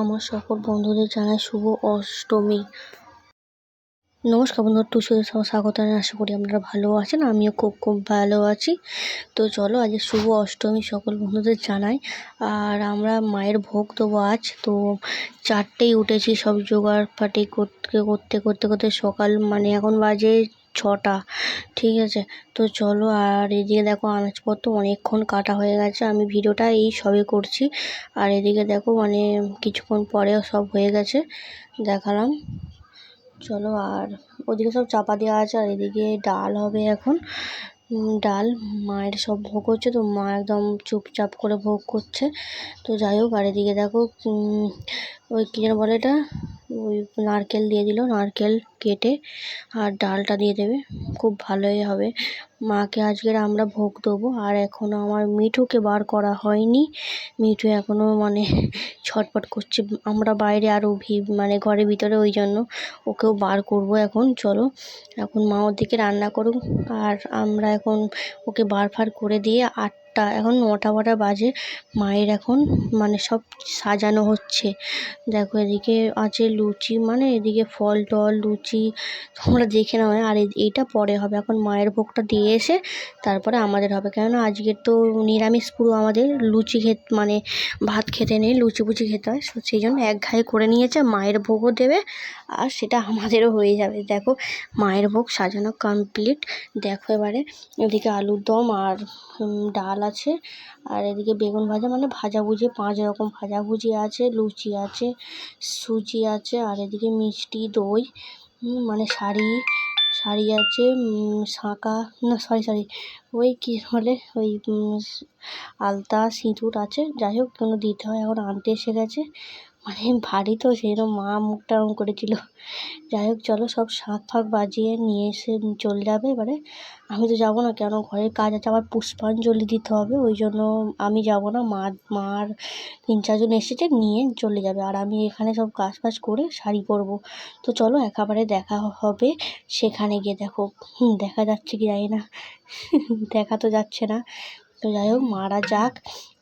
আমার সকল বন্ধুদের জানাই শুভ অষ্টমী। নমস্কার বন্ধুরা, টুসুদের স্বাগত জানাই। আশা করি আপনারা ভালো আছেন, আমিও খুব ভালো আছি। তো চলো আজ শুভ অষ্টমী সকল বন্ধুদের জানাই। আর আমরা মায়ের ভোগ দেবো আজ। তো 4টেই উঠেছি, সব জোগাড় পাটি করতে সকাল এখন বাজে 6টা, ঠিক আছে। তো চলো, আর এদিকে দেখো আনাজপত্র অনেকক্ষণ কাটা হয়ে গেছে, আমি ভিডিওটা এই সবে করছি। আর এদিকে দেখো কিছুক্ষণ পরেও সব হয়ে গেছে, দেখালাম। চলো, আর ওদিকে সব চাপা দেওয়া আছে, আর এদিকে ডাল হবে এখন। ডাল মায়ের সব ভোগ হচ্ছে, তো মা একদম চুপচাপ করে ভোগ করছে। তো যাই হোক, আর এদিকে দেখো ওই কী যেন বলে এটা, ওই নারকেল দিয়ে দিল, নারকেল কেটে আর ডালটা দিয়ে দেবে, খুব ভালোই হবে। মাকে আজকের আমরা ভোগ দেবো। আর এখনও আমার মিঠুকে বার করা হয়নি, মিঠু এখনও ছটপট করছে। আমরা বাইরে আরও ঘরের ভিতরে, ওই জন্য ওকেও বার করব এখন। চলো, এখন মা ওদিকে রান্না করুক, আর আমরা এখন ওকে বার করে দিয়ে এখন 9টা বাজে। মায়ের এখন সব সাজানো হচ্ছে। দেখো এদিকে আছে লুচি, এদিকে ফল টল লুচি, তোমরা দেখে নাও। আর এইটা পরে হবে, এখন মায়ের ভোগটা দিয়ে এসে তারপরে আমাদের হবে। কেননা আজকের তো নিরামিষ পুরো, আমাদের লুচি ভাত খেতে নেই, লুচি খেতে হয়। সেই জন্য একঘায়ে করে নিয়েছে, মায়ের ভোগও দেবে আর সেটা আমাদেরও হয়ে যাবে। দেখো মায়ের ভোগ সাজানো কমপ্লিট। দেখো এবারে এদিকে আলুর দম আর ডাল আছে, আর এদিকে বেগুন ভাজা, ভাজাভুজি 5 রকম ভাজাভুজি আছে, লুচি আছে, সুজি আছে, আর এদিকে মিষ্টি দই, শাড়ি আছে, শাঁখা না সরি ওই কী বলে ওই আলতা সিঁদুর আছে। যাই হোক, কোনো দিতে হয়, এখন আনতে এসে গেছে। ভারী তো, সেরকম মা মুখটা ওরকম করেছিল। যাই হোক, চলো সব শাঁখ বাজিয়ে নিয়ে এসে চলে যাবে। এবারে আমি তো যাবো না, কেন ঘরের কাজ আছে, আবার পুষ্পাঞ্জলি দিতে হবে, ওই জন্য আমি যাব না। মার 3-4 জন এসেছে, নিয়ে চলে যাবে, আর আমি এখানে সব কাজ করে শাড়ি পরবো। তো চলো একেবারে দেখা হবে সেখানে গিয়ে। দেখো দেখা যাচ্ছে কি জানি না, দেখা তো যাচ্ছে না। তো যাই হোক, মারা যাক,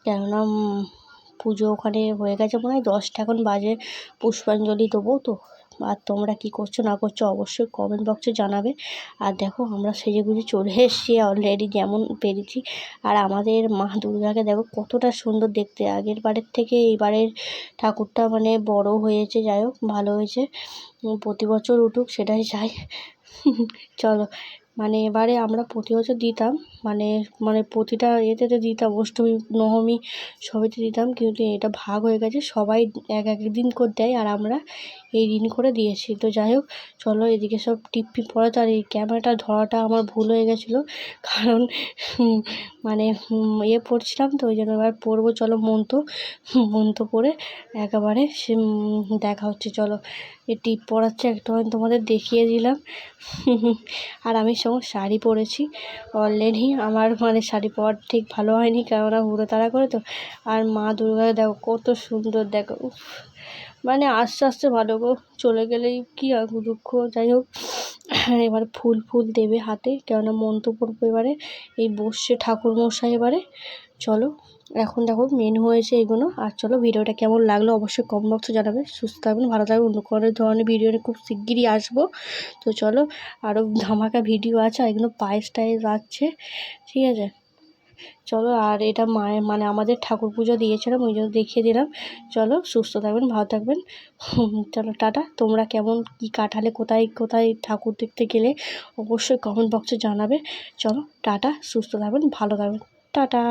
কেননা পুজো ওখানে হয়ে গেছে, মনে হয় 10টা এখন বাজে, পুষ্পাঞ্জলি দেবো। তো আর তোমরা কি করছো না করছো অবশ্যই কমেন্ট বক্সে জানাবে। আর দেখো আমরা সেজেগুজে চলে এসেছি অলরেডি, যেমন পেরেছি। আর আমাদের মা দুর্গাকে দেখো কতটা সুন্দর দেখতে, আগের বারের থেকে এইবারের ঠাকুরটা বড় হয়েছে। যাই হোক, ভালো হয়েছে, প্রতি বছর উঠুক সেটাই চাই। চলো, এবারে আমরা প্রতি বছর দিতাম, প্রতিটা এতে দিতাম, অষ্টমী নবমী সবেতে দিতাম, কিন্তু এটা ভাগ হয়ে গেছে, সবাই এক দিন করে দেয়, আর আমরা এই দিন করে দিয়েছি। তো যাই হোক, চলো এদিকে সব টিপি পড়াতে, আর এই ক্যামেরাটা ধরাটা আমার ভুল হয়ে গেছিলো, কারণ পড়ছিলাম, তো ওই জন্য এবার পড়বো। চলো মন্ত্র পড়ে একেবারে দেখা হচ্ছে। চলো, এই টিপ পড়াচ্ছে একটু, আমি তোমাদের দেখিয়ে দিলাম। আর আমি সঙ্গে শাড়ি পরেছি অলরেডি, আমার শাড়ি পরা ঠিক ভালো হয়নি, কেননা হুড়ো তাড়া করে তো। আর মা দুর্গাকে দেখো কত সুন্দর, দেখো আস্তে আস্তে ভালো গো, চলে গেলেই কি দুঃখ। যাই হোক, এবার ফুল দেবে হাতে, কেননা মন্ত্র পড়বো এবারে, এই বসছে ঠাকুরমশাই এবারে। চলো, এখন দেখো মেনু হয়েছে এগুলো। আর চলো, ভিডিওটা কেমন লাগলো অবশ্যই কমেন্ট বক্সে জানাবে। সুস্থ থাকবেন, ভালো থাকবেন, অন্য কোনো ধরনের ভিডিও নিয়ে খুব শিগগিরই আসবো। তো চলো, আরও ধামাকা ভিডিও আছে, আর এগুলো পায়েস টায়েস আছে, ঠিক আছে। চলো, আর এটা মায়ের আমাদের ঠাকুর পুজো দিয়েছিলাম, ওই জন্য দেখিয়ে দিলাম। চলো, সুস্থ থাকবেন, ভালো থাকবেন। চলো টাটা। তোমরা কেমন কি কাটালে, কোথায় ঠাকুর দেখতে গেলে অবশ্যই কমেন্ট বক্সে জানাবে। চলো টাটা, সুস্থ থাকবেন, ভালো থাকবেন, টাটা।